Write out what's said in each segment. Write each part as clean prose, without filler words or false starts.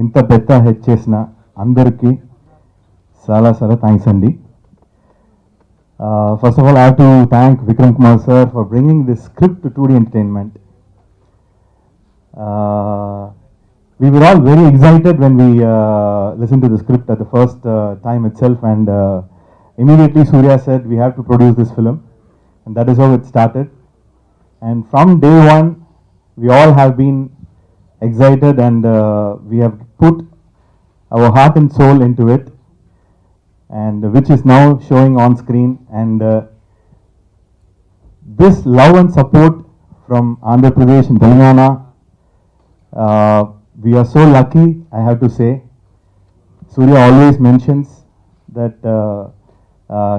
ఇంత పెద్ద హెడ్ చేసిన అందరికీ చాలా చాలా థ్యాంక్స్ అండి. First of all, I have to thank Vikram Kumar sir for bringing this script to 2D Entertainment. We were all very excited when we listened to the script at the first time itself, and immediately Surya said we have to produce this film, and that is how it started. And from day one, we all have been excited, and we have put our heart and soul into it, and which is now showing on screen. And this love and support from Andhra Pradesh and Telangana, we are so lucky, I have to say. Surya always mentions that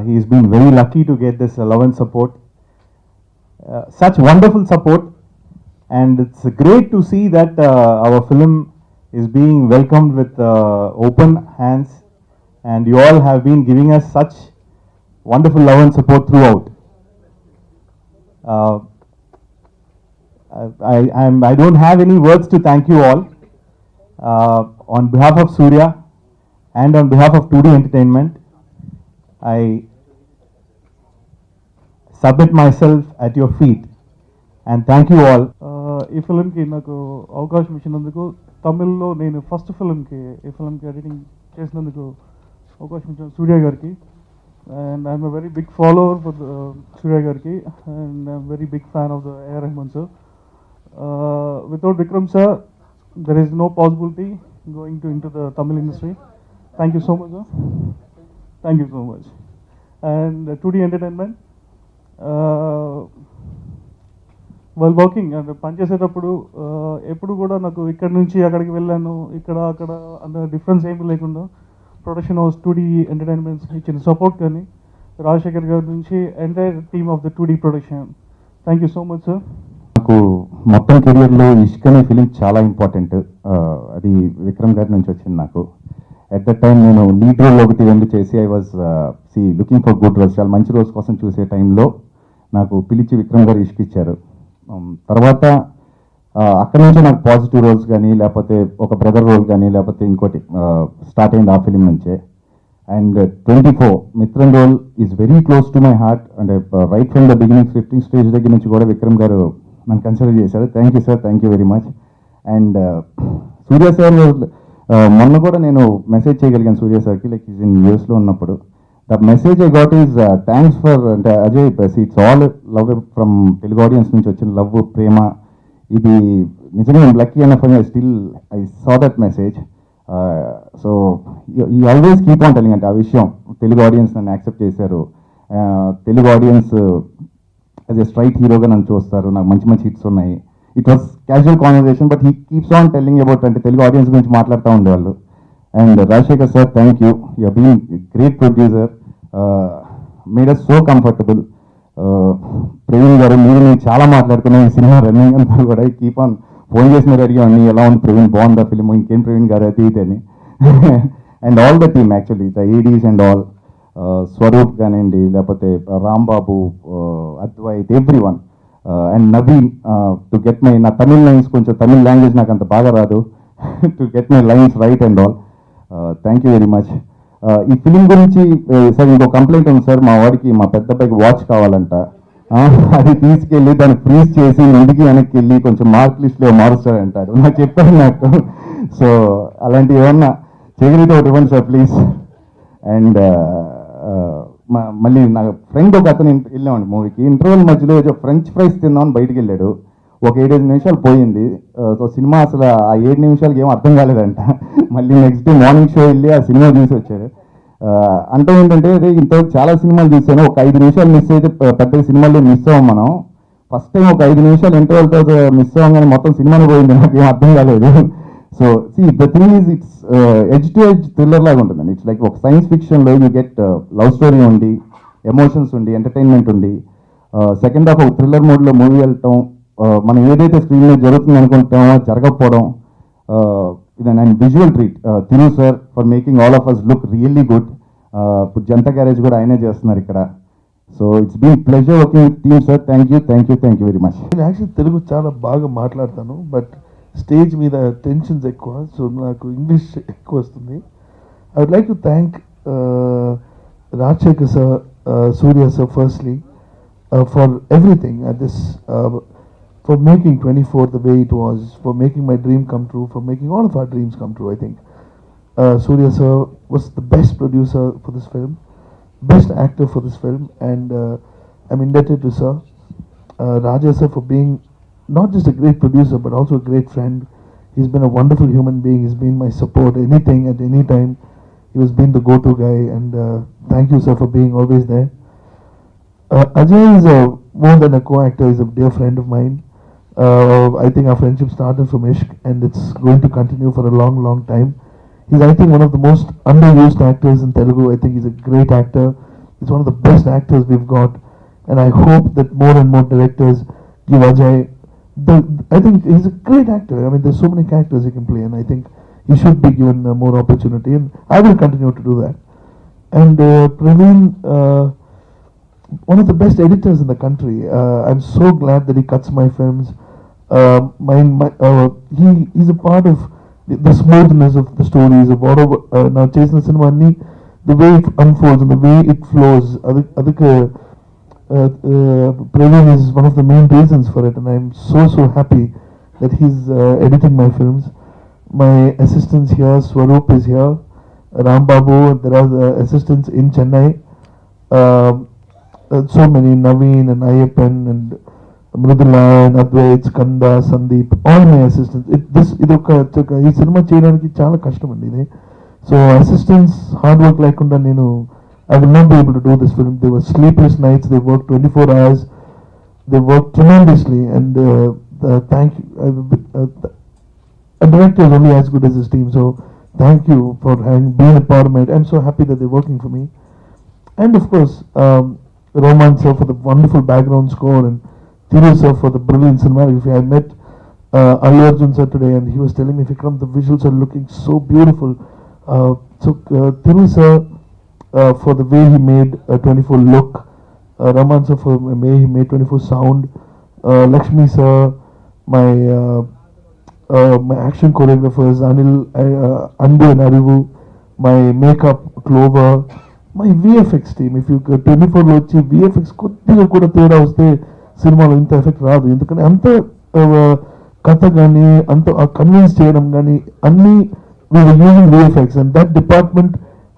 he has been very lucky to get this love and support, such wonderful support, and it's great to see that our film is being welcomed with open hands, and you all have been giving us such wonderful love and support throughout. I don't have any words to thank you all. On behalf of Surya and on behalf of 2D Entertainment, I submit myself at your feet and thank you all. ఈ ఫిల్మ్కి నాకు అవకాశం ఇచ్చినందుకు, తమిళ్లో నేను first ఫిల్మ్కి ఈ ఫిల్మ్కి editing చేసినందుకు అవకాశం ఇచ్చిన సూర్య గారికి, and I'm a very big follower for Suriya గారికి, and I'm very big fan of the A R Rahman sir. Without Vikram sir there is no possibility going to into the Tamil industry. Thank you so much, sir. Thank you so much. And 2D Entertainment, while working and పనిచేసేటప్పుడు ఎప్పుడు కూడా నాకు ఇక్కడ నుంచి అక్కడికి వెళ్ళాను, ఇక్కడ అక్కడ అంత డిఫరెన్స్ ఏమీ లేకుండా ప్రొడక్షన్ హౌస్ 2D Entertainment ఇచ్చిన సపోర్ట్ కానీ రాజశేఖర్ గారి నుంచి entire team of the 2D production, thank you so much sir. నాకు మొత్తం కెరియర్లో ఇష్క్ అనే ఫిలిం చాలా ఇంపార్టెంట్. అది విక్రమ్ గారి నుంచి వచ్చింది నాకు. ఎట్ ద టైం నేను లీడ్ రోల్ ఒకటి రెండు చేసి I was looking for good roles, చాలా మంచి రోల్స్ కోసం చూసే టైంలో నాకు పిలిచి విక్రమ్ గారు ఇష్క్ ఇచ్చారు. తర్వాత అక్కడి నుంచే నాకు పాజిటివ్ రోల్స్ కానీ, లేకపోతే ఒక బ్రదర్ రోల్ కానీ, లేకపోతే ఇంకోటి స్టార్ట్ అయింది ఆ ఫిలిం నుంచే. And 24 Mithran role is very close to my heart. అంటే right from the beginning scripting stage దగ్గర నుంచి కూడా విక్రమ్ గారు నన్ను కన్సిడర్ చేశారు. Thank you sir, thank you very much. And Suriya sir మొన్న కూడా నేను మెసేజ్ చేయగలిగాను సూర్య సార్కి, లైక్ ఈజ్ ఇన్ యూఎస్లో ఉన్నప్పుడు. The message I got is thanks for, అంటే Ajay it's all love from Telugu audience నుంచి వచ్చిన లవ్, ప్రేమ. ఇది నిజంగా లక్కీ ఎనఫ్ అని I saw that message. So ఈ ఆల్వేస్ కీప్ ఆన్ టెలింగ్, అంటే ఆ విషయం తెలుగు ఆడియన్స్ నన్ను యాక్సెప్ట్ చేశారు, Telugu audience as a straight హీరోగా నన్ను చూస్తారు, నాకు మంచి మంచి హిట్స్ ఉన్నాయి. It was casual conversation, but he keeps on telling about, అంటే తెలుగు ఆడియన్స్ గురించి మాట్లాడుతూ ఉండేవాళ్ళు. And Rajasekhar sir, thank you, you being great producer, made us so comfortable. Praveen garu, మీరు నేను చాలా మాట్లాడుకున్నాం ఈ సినిమా రన్నింగ్ అంతా కూడా. కీప్ ఆన్ ఫోన్ చేసి మీరు అడిగామండి, ఎలా ఉంది ప్రవీణ్, బాగుందా ఫిలిం, ఇంకేం ప్రవీణ్ గారు అది ఇది అని. And all the team actually, the ADs and all, Swaroop కానివ్వండి, లేకపోతే Rambabu, Advaith, everyone. And Naveen, to get my, నా తమిళ్ లైన్స్, కొంచెం తమిళ్ లాంగ్వేజ్ నాకు అంత బాగా రాదు, to get my lines right and all. Thank you very much. ఈ ఫిలిం గురించి సార్ ఇంకో కంప్లైంట్ ఉంది సార్, మా వాడికి, మా పెద్ద అబ్బాయికి వాచ్ కావాలంట. అది తీసుకెళ్ళి దాన్ని ఫ్రీజ్ చేసి ఇంటికి వెనక్కి వెళ్ళి కొంచెం మార్క్ లిస్ట్లో మారుస్తాడంటాడు, నాకు చెప్పారు నాకు. సో అలాంటివి ఏమన్నా చేయగలిగితే ఒకటి ఇవ్వండి సార్ ప్లీజ్. అండ్ మళ్ళీ నా ఫ్రెండ్ ఒక అతను వెళ్ళామండి మూవీకి, ఇంటర్వెల్ మధ్యలో ఏదో ఫ్రెంచ్ ఫ్రైస్ తిందామని బయటికి వెళ్ళాడు. ఒక 7-8 నిమిషాలు పోయింది. సో సినిమా అసలు ఆ 7 నిమిషాలకి ఏం అర్థం కాలేదంట. మళ్ళీ నెక్స్ట్ డే మార్నింగ్ షో వెళ్ళి ఆ సినిమా చూసి వచ్చారు. అంటే ఏంటంటే, అదే ఇంతవరకు చాలా సినిమాలు చూసాను, ఒక 5 నిమిషాలు మిస్ అయితే పెద్ద సినిమాల్లో మిస్ అవ్వం మనం. ఫస్ట్ టైం ఒక 5 నిమిషాలు ఇంటర్వెల్తో మిస్ అవ్వం, కానీ మొత్తం సినిమాని పోయింది, నాకు ఏం అర్థం కాలేదు. So the thing is, it's edge to edge thriller లాగా ఉంటుందండి. ఇట్స్ లైక్ ఒక సైన్స్ ఫిక్షన్లో యూ గెట్ లవ్ స్టోరీ ఉండి, ఎమోషన్స్ ఉండి, ఎంటర్టైన్మెంట్ ఉండి, సెకండ్ హాఫ్ ఒక థ్రిల్లర్ మోడ్లో మూవీ వెళ్ళటం, మనం ఏదైతే స్క్రీన్ మీద జరుగుతుంది అనుకుంటామో జరగకపోవడం, ఇదని. And visual treat Tirru sir for making all of us look really good. ఇప్పుడు జనతా గ్యారేజ్ కూడా ఆయనే చేస్తున్నారు ఇక్కడ. So it's been pleasure working with team sir. Thank you very much. నేను యాక్చువల్లీ తెలుగు చాలా బాగా మాట్లాడతాను, బట్ స్టేజ్ మీద టెన్షన్స్ ఎక్కువ, సో నాకు ఇంగ్లీష్ ఎక్కువ వస్తుంది. I would like to thank Rajasekhar sir, Surya sir firstly for everything at this, for making 24 the way it was, for making my dream come true, for making all of our dreams come true. I think Surya sir was the best producer for this film, best actor for this film, and I'm indebted to sir. Raja sir for being not just a great producer but also a great friend. He's been a wonderful human being. He's been my support, anything at any time. He has been the go-to guy, and thank you sir for being always there. Ajay is more than a co-actor, he's a dear friend of mine. I think our friendship started from Ishq, and it's going to continue for a long, long time. He's, I think, one of the most underused actors in Telugu. I think he's a great actor. He's one of the best actors we've got, and I hope that more and more directors give Ajay. I think he's a great actor. I mean, there's so many characters he can play, and I think he should be given more opportunity, and I will continue to do that. And Praveen, one of the best editors in the country. I'm so glad that he cuts my films. He's a part of the smoothness of the stories of whatever. Now, Chesna Cinema, the way it unfolds and the way it flows. Praveen is one of the main reasons for it, and I'm so happy that he's editing my films. My assistants here, Swaroop is here, Ram Babu. There are assistants in Chennai. So many, Naveen and Ayyappan and Mridula and Advait, Skanda, Sandeep, all my assistants. ఈ cinema చేయడానికి చాలా కష్టం అండి ఇది. So assistants hard work లేకుండా నేను I will not be able to do this film. They were sleepless nights. They worked 24 hours. They worked tremendously, and thank you. A director is only as good as his team, so thank you for being a part of it. I'm so happy that they're working for me. And of course, Roman sir for the wonderful background score, and Thiru sir for the brilliant cinematography. I met Allu Arjun sir today, and he was telling me, Vikram, the visuals are looking so beautiful. Thiru sir for the way he made 24 look, Raman sir for the way he made 24 sound, Lakshmi sir, my action choreographers, Anil, Andu and Arivu, my makeup, Clover, my VFX team. If you 24 లో వచ్చి VFX కొద్దిగా కూడా తేడా వస్తే సినిమాలో ఇంత effect రాదు. ఎందుకంటే అంత కథ కానీ అంత కన్విన్స్ చేయడం కానీ అన్నీ we were using VFX, and that department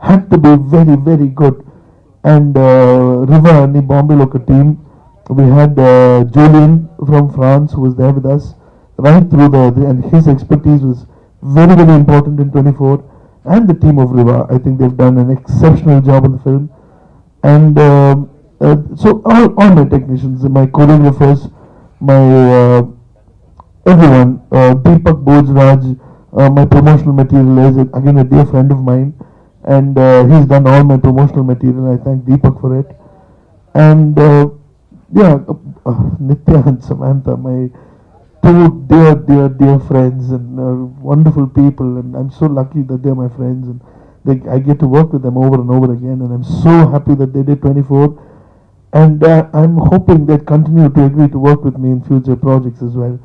had to be very, very good. And Riva and Bombay local team, we had Julian from France who was there with us right through and his expertise was very, very important in 24. And the team of Riva, I think they've done an exceptional job in the film. And so all my technicians, my choreographers, my everyone, Deepak Bojraj, my promotional material is again a dear friend of mine, and he's done all my promotional material. I thank Deepak for it. And Nitya and Samantha, my two dear friends and wonderful people, and I'm so lucky that they're my friends, and I get to work with them over and over again, and I'm so happy that they did 24, and I'm hoping they continue to agree to work with me in future projects as well.